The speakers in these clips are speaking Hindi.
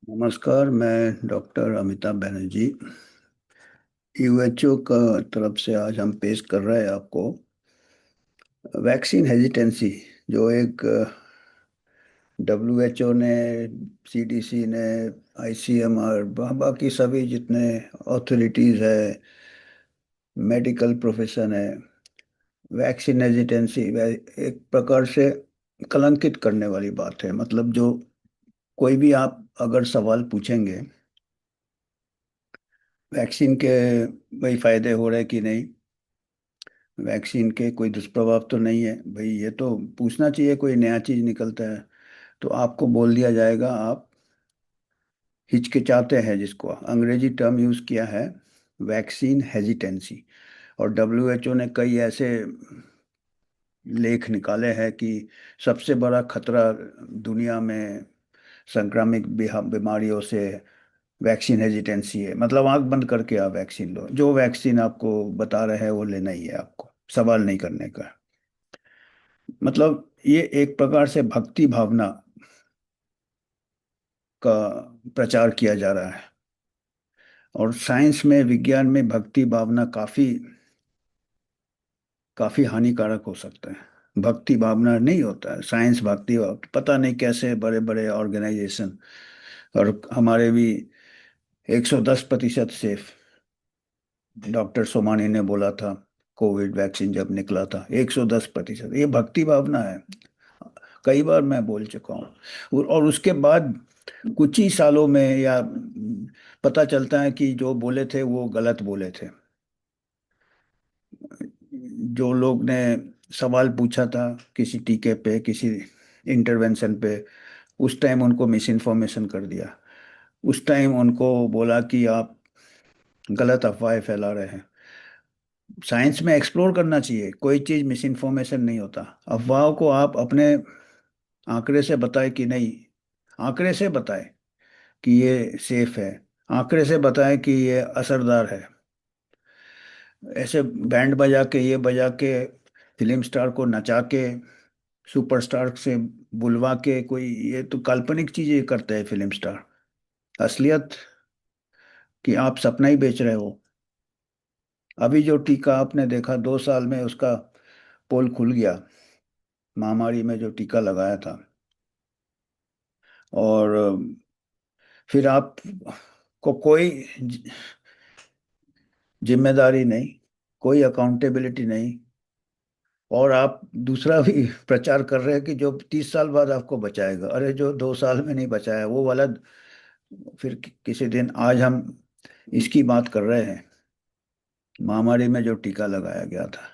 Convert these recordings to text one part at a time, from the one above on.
नमस्कार। मैं डॉक्टर अमिताभ बनर्जी यूएचओ का तरफ से आज हम पेश कर रहे हैं आपको वैक्सीन हेजिटेंसी, जो एक डब्ल्यूएचओ ने, सीडीसी ने, आईसीएमआर, बाकी सभी जितने अथॉरिटीज़ है, मेडिकल प्रोफेशन है, वैक्सीन हेजिटेंसी एक प्रकार से कलंकित करने वाली बात है। मतलब जो कोई भी आप अगर सवाल पूछेंगे वैक्सीन के, भाई फायदे हो रहे कि नहीं, वैक्सीन के कोई दुष्प्रभाव तो नहीं है, भाई ये तो पूछना चाहिए। कोई नया चीज निकलता है तो आपको बोल दिया जाएगा आप हिचकिचाते हैं, जिसको अंग्रेजी टर्म यूज किया है वैक्सीन हेजिटेंसी। और डब्ल्यूएचओ ने कई ऐसे लेख निकाले हैं कि सबसे बड़ा खतरा दुनिया में संक्रामक बीमारियों से वैक्सीन हेजिटेंसी है। मतलब आंख बंद करके आप वैक्सीन लो, जो वैक्सीन आपको बता रहे हैं वो लेना ही है, आपको सवाल नहीं करने का। मतलब ये एक प्रकार से भक्ति भावना का प्रचार किया जा रहा है। और साइंस में, विज्ञान में भक्ति भावना काफी काफी हानिकारक हो सकता है। भक्ति भावना नहीं होता है साइंस, भक्ति भाव पता नहीं कैसे बड़े बड़े ऑर्गेनाइजेशन। और हमारे भी 110% सेफ, डॉक्टर सोमानी ने बोला था कोविड वैक्सीन जब निकला था, 110%। ये भक्ति भावना है, कई बार मैं बोल चुका हूँ। और उसके बाद कुछ ही सालों में या पता चलता है कि जो बोले थे वो गलत बोले थे। जो लोग ने सवाल पूछा था किसी टीके पे, किसी इंटरवेंशन पे, उस टाइम उनको मिस इन्फॉर्मेशन कर दिया। उस टाइम उनको बोला कि आप गलत अफवाहें फैला रहे हैं। साइंस में एक्सप्लोर करना चाहिए, कोई चीज़ मिस इन्फॉर्मेशन नहीं होता। अफवाहों को आप अपने आंकड़े से बताए कि नहीं, आंकड़े से बताए कि ये सेफ है, आंकड़े से बताएं कि ये असरदार है। ऐसे बैंड बजा के, ये बजा के, फिल्म स्टार को नचा के, सुपरस्टार से बुलवा के, कोई ये तो काल्पनिक चीजें करते हैं फिल्म स्टार। असलियत कि आप सपना ही बेच रहे हो। अभी जो टीका आपने देखा 2 साल में उसका पोल खुल गया, महामारी में जो टीका लगाया था। और फिर आप को कोई जिम्मेदारी नहीं, कोई अकाउंटेबिलिटी नहीं। और आप दूसरा भी प्रचार कर रहे हैं कि जो 30 साल बाद आपको बचाएगा। अरे जो 2 साल में नहीं बचाया वो वाला, फिर किसी दिन, आज हम इसकी बात कर रहे हैं, महामारी में जो टीका लगाया गया था।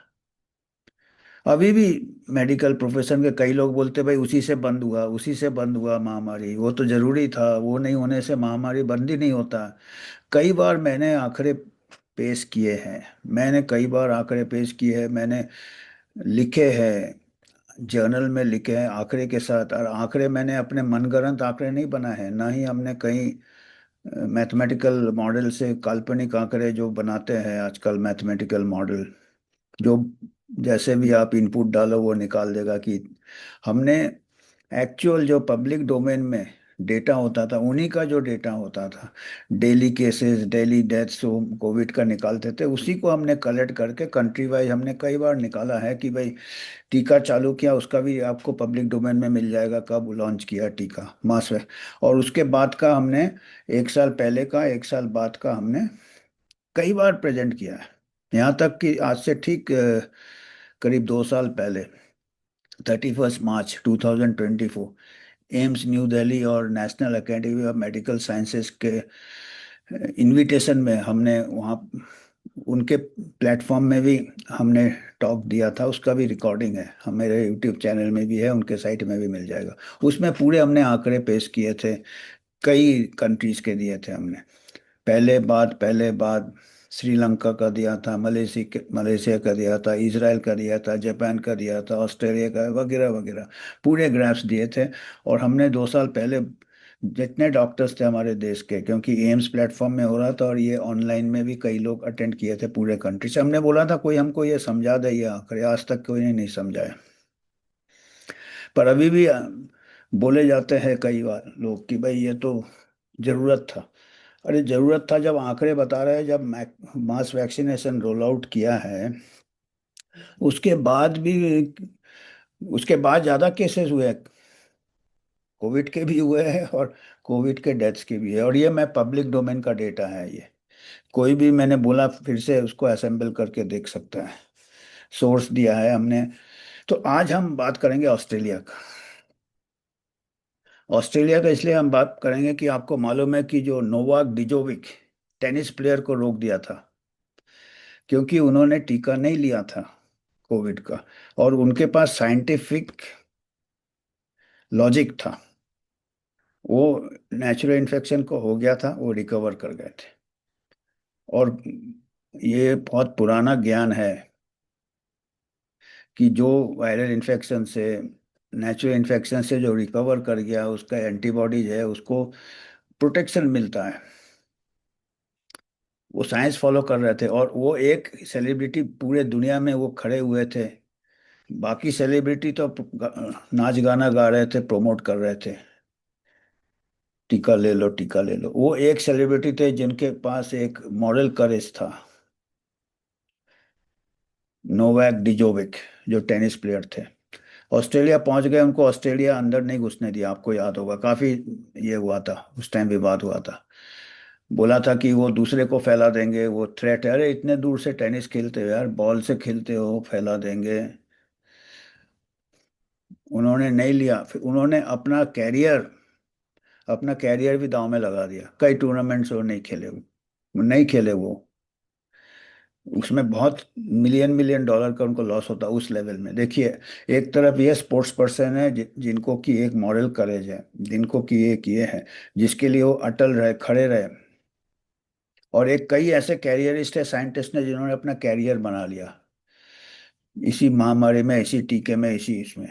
अभी भी मेडिकल प्रोफेशन के कई लोग बोलते भाई उसी से बंद हुआ, उसी से बंद हुआ महामारी, वो तो जरूरी था, वो नहीं होने से महामारी बंद ही नहीं होता। कई बार मैंने आंकड़े पेश किए हैं, मैंने कई बार आंकड़े पेश किए हैं, मैंने लिखे हैं, जर्नल में लिखे हैं आंकड़े के साथ। और आंकड़े मैंने अपने मनगढ़ंत आंकड़े नहीं बनाए हैं, ना ही हमने कहीं मैथमेटिकल मॉडल से काल्पनिक आंकड़े जो बनाते हैं आजकल, मैथमेटिकल मॉडल जो जैसे भी आप इनपुट डालो वो निकाल देगा कि हमने एक्चुअल जो पब्लिक डोमेन में डेटा होता था, उन्हीं का जो डेटा होता था, daily cases, daily deaths Covid का निकालते थे, उसी को हमने कलेक्ट करके कंट्री वाइज हमने कई बार निकाला है कि भाई टीका चालू किया, उसका भी आपको पब्लिक डोमेन में मिल जाएगा कब लॉन्च किया टीका, मास है। और उसके बाद का हमने 1 साल पहले का, 1 साल बाद का हमने कई बार प्रेजेंट किया है। यहाँ तक कि आज से ठीक करीब 2 साल पहले, 31 मार्च 2024, एम्स न्यू दिल्ली और national academy of medical sciences के इनविटेशन में हमने वहाँ उनके प्लेटफॉर्म में भी हमने टॉक दिया था। उसका भी रिकॉर्डिंग है, हम मेरे यूट्यूब चैनल में भी है, उनके साइट में भी मिल जाएगा। उसमें पूरे हमने आंकड़े पेश किए थे, कई कंट्रीज के दिए थे हमने। पहले बाद श्रीलंका का दिया था, मलेशिया का दिया था, इसराइल का दिया था, जापान का दिया था, ऑस्ट्रेलिया का, वगैरह वगैरह पूरे ग्राफ्स दिए थे। और हमने 2 साल पहले जितने डॉक्टर्स थे हमारे देश के, क्योंकि एम्स प्लेटफॉर्म में हो रहा था और ये ऑनलाइन में भी कई लोग अटेंड किए थे पूरे कंट्री से, हमने बोला था कोई हमको ये समझा दे, ये आंकड़े आज तक कोई ने नहीं समझाया। पर अभी भी बोले जाते हैं कई बार लोग कि भाई ये तो जरूरत था। अरे जरूरत था, जब आंकड़े बता रहे हैं, जब मास वैक्सीनेशन रोल आउट किया है, उसके बाद भी, उसके बाद ज्यादा केसेस हुए हैं, कोविड के भी हुए हैं और कोविड के डेथ्स के भी है। और ये मैं पब्लिक डोमेन का डेटा है ये, कोई भी, मैंने बोला फिर से उसको असेंबल करके देख सकता है, सोर्स दिया है हमने। तो आज हम बात करेंगे ऑस्ट्रेलिया का। ऑस्ट्रेलिया का इसलिए हम बात करेंगे कि आपको मालूम है कि जो नोवाक डिजोविक टेनिस प्लेयर को रोक दिया था, क्योंकि उन्होंने टीका नहीं लिया था कोविड का, और उनके पास साइंटिफिक लॉजिक था। वो नेचुरल इन्फेक्शन को हो गया था, वो रिकवर कर गए थे। और ये बहुत पुराना ज्ञान है कि जो वायरल इन्फेक्शन से, नेचुरल इन्फेक्शन से जो रिकवर कर गया, उसका एंटीबॉडीज है, उसको प्रोटेक्शन मिलता है। वो साइंस फॉलो कर रहे थे, और वो एक सेलिब्रिटी पूरे दुनिया में वो खड़े हुए थे। बाकी सेलिब्रिटी तो नाच गाना गा रहे थे, प्रमोट कर रहे थे, टीका ले लो टीका ले लो। वो एक सेलिब्रिटी थे जिनके पास एक मॉरल करेज था, नोवाक डिजोविक, जो टेनिस प्लेयर थे। ऑस्ट्रेलिया पहुंच गए, उनको ऑस्ट्रेलिया अंदर नहीं घुसने दिया, आपको याद होगा, काफी ये हुआ था उस टाइम, विवाद हुआ था। बोला था कि वो दूसरे को फैला देंगे, वो थ्रेट है। अरे इतने दूर से टेनिस खेलते हो यार, बॉल से खेलते हो, फैला देंगे। उन्होंने नहीं लिया, फिर उन्होंने अपना कैरियर भी दांव में लगा दिया। कई टूर्नामेंट्स वो नहीं खेले, वो नहीं खेले वो। उसमें बहुत मिलियन मिलियन डॉलर का उनको लॉस होता उस लेवल में। देखिए, एक तरफ ये स्पोर्ट्स पर्सन है जिनको की एक मॉरल करेज है, जिनको की एक ये है, जिसके लिए वो अटल रहे, खड़े रहे। और एक कई ऐसे कैरियरिस्ट है, साइंटिस्ट ने, जिन्होंने अपना कैरियर बना लिया इसी महामारी में, इसी टीके में, इसी इसमें,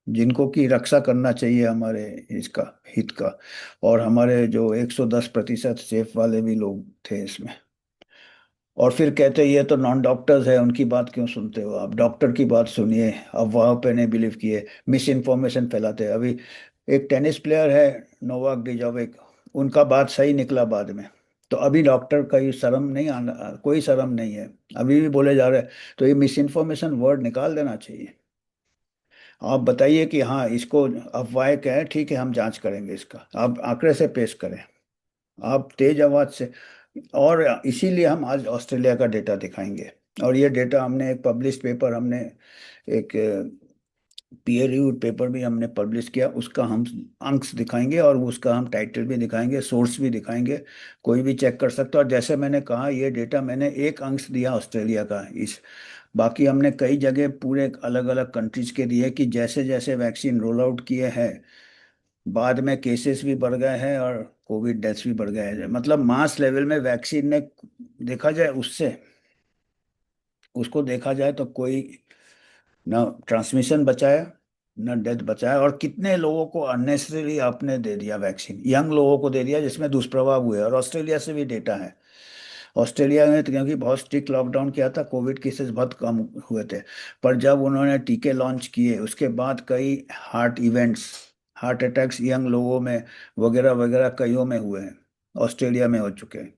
जिनको की रक्षा करना चाहिए हमारे इसका, हित का। और हमारे जो 110% सेफ वाले भी लोग थे इसमें। और फिर कहते ये तो नॉन डॉक्टर्स है, उनकी बात क्यों सुनते हो आप, डॉक्टर की बात सुनिए। अफवाह पे नहीं बिलीव किए, मिस इन्फॉर्मेशन फैलाते हैं। अभी एक टेनिस प्लेयर है, नोवाक डिजोविक, उनका बात सही निकला बाद में, तो अभी डॉक्टर का ये शर्म नहीं आना, कोई शर्म नहीं है, अभी भी बोले जा रहे हैं। तो ये मिस इन्फॉर्मेशन वर्ड निकाल देना चाहिए। आप बताइए कि हाँ, इसको अफवाह क्या है, ठीक है हम जांच करेंगे इसका, आप आंकड़े से पेश करें, आप तेज आवाज से। और इसीलिए हम आज ऑस्ट्रेलिया का डेटा दिखाएंगे। और ये डेटा हमने एक पब्लिश पेपर, हमने एक पीयर रिव्यूड पेपर भी हमने पब्लिश किया, उसका हम अंक्स दिखाएंगे, और उसका हम टाइटल भी दिखाएंगे, सोर्स भी दिखाएंगे। कोई भी चेक कर सकता है। और जैसे मैंने कहा, ये डेटा मैंने एक अंश दिया ऑस्ट्रेलिया का, इस बाकी हमने कई जगह पूरे अलग अलग कंट्रीज के दिए कि जैसे जैसे वैक्सीन रोल आउट किए हैं, बाद में केसेस भी बढ़ गए हैं और कोविड डेथ्स भी बढ़ गए हैं। मतलब मास लेवल में वैक्सीन ने, देखा जाए उससे, उसको देखा जाए तो कोई ना ट्रांसमिशन बचाया, ना डेथ बचाया। और कितने लोगों को अननेसेसरी आपने दे दिया वैक्सीन, यंग लोगों को दे दिया, जिसमें दुष्प्रभाव हुए। और ऑस्ट्रेलिया से भी डेटा है। ऑस्ट्रेलिया में तो क्योंकि बहुत स्ट्रिक्ट लॉकडाउन किया था, कोविड केसेस बहुत कम हुए थे। पर जब उन्होंने टीके लॉन्च किए, उसके बाद कई heart events, heart attacks young लोगों में वगैरह वगैरह कईयों में हुए हैं, ऑस्ट्रेलिया में हो चुके हैं।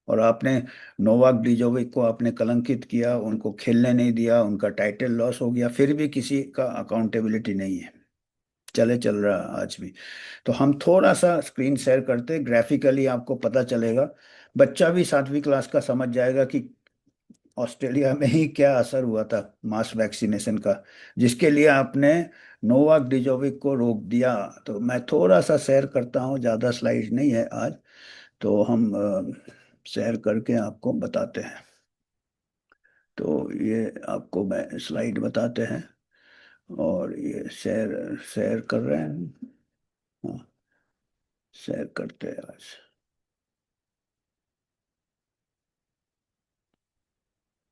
और आपने नोवाक डिजोविक को आपने कलंकित किया, उनको खेलने नहीं दिया, उनका टाइटल लॉस हो गया, फिर भी किसी का अकाउंटेबिलिटी नहीं है। चले चल रहा है आज भी। तो हम थोड़ा सा स्क्रीन शेयर करते, ग्राफिकली आपको पता चलेगा, बच्चा भी 7वीं क्लास का समझ जाएगा कि ऑस्ट्रेलिया में ही क्या असर हुआ था मास वैक्सीनेशन का, जिसके लिए आपने नोवाक डिजोविक को रोक दिया। तो मैं थोड़ा सा शेयर करता हूँ, ज़्यादा स्लाइड नहीं है आज, तो हम शेयर करके आपको बताते हैं। तो ये आपको मैं स्लाइड बताते हैं, और ये शेयर शेयर कर रहे हैं। हाँ, शेयर करते हैं आज।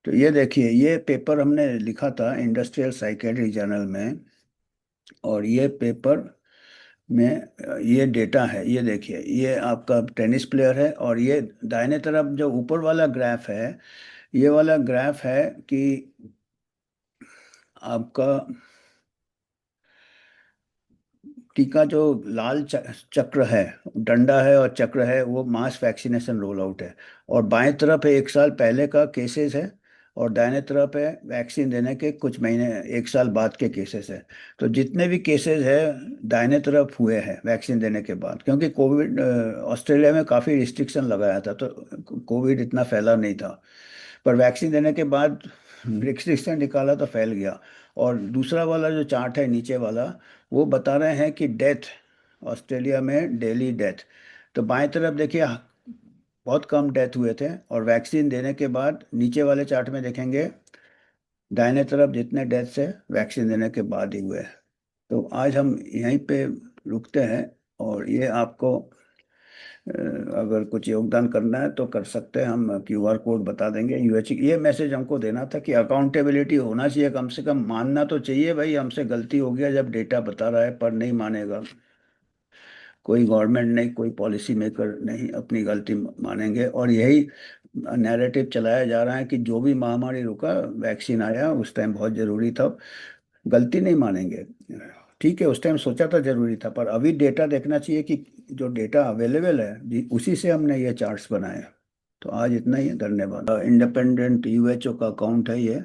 तो ये देखिए, ये पेपर हमने लिखा था इंडस्ट्रियल साइकेट्री जर्नल में। और ये पेपर में ये डेटा है, ये देखिए, ये आपका टेनिस प्लेयर है। और ये दाहिने तरफ जो ऊपर वाला ग्राफ है, ये वाला ग्राफ है कि आपका टीका जो लाल चक्र है, डंडा है और चक्र है, वो मास वैक्सीनेशन रोल आउट है। और बाएं तरफ है 1 साल पहले का केसेस है, और दाहिने तरफ है वैक्सीन देने के कुछ महीने 1 साल बाद के केसेस है। तो जितने भी केसेस है दाहिने तरफ हुए हैं वैक्सीन देने के बाद, क्योंकि कोविड ऑस्ट्रेलिया में काफ़ी रिस्ट्रिक्शन लगाया था, तो कोविड इतना फैला नहीं था। पर वैक्सीन देने के बाद रिस्ट्रिक्शन निकाला तो फैल गया। और दूसरा वाला जो चार्ट है नीचे वाला, वो बता रहे हैं कि डेथ ऑस्ट्रेलिया में, डेली डेथ। तो बाएं तरफ देखिए बहुत कम डेथ हुए थे, और वैक्सीन देने के बाद नीचे वाले चार्ट में देखेंगे दाहिने तरफ जितने डेथ्स है वैक्सीन देने के बाद ही हुए हैं। तो आज हम यहीं पे रुकते हैं, और ये आपको अगर कुछ योगदान करना है तो कर सकते हैं, हम क्यूआर कोड बता देंगे। यूएच ये मैसेज हमको देना था कि अकाउंटेबिलिटी होना चाहिए, कम से कम मानना तो चाहिए भाई हमसे गलती हो गया, जब डेटा बता रहा है पर नहीं मानेगा। कोई गवर्नमेंट नहीं, कोई पॉलिसी मेकर नहीं अपनी गलती मानेंगे। और यही नैरेटिव चलाया जा रहा है कि जो भी महामारी रुका, वैक्सीन आया उस टाइम बहुत जरूरी था, गलती नहीं मानेंगे। ठीक है, उस टाइम सोचा था जरूरी था, पर अभी डेटा देखना चाहिए कि जो डेटा अवेलेबल है उसी से हमने ये चार्ट्स बनाए हैं। तो आज इतना ही है, धन्यवाद। इंडिपेंडेंट यूएचओ का अकाउंट है ये।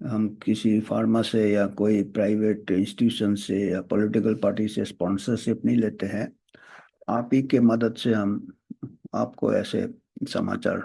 हम किसी फार्मा से या कोई प्राइवेट इंस्टीट्यूशन से या पॉलिटिकल पार्टी से स्पॉन्सरशिप नहीं लेते हैं। आप ही के मदद से हम आपको ऐसे समाचार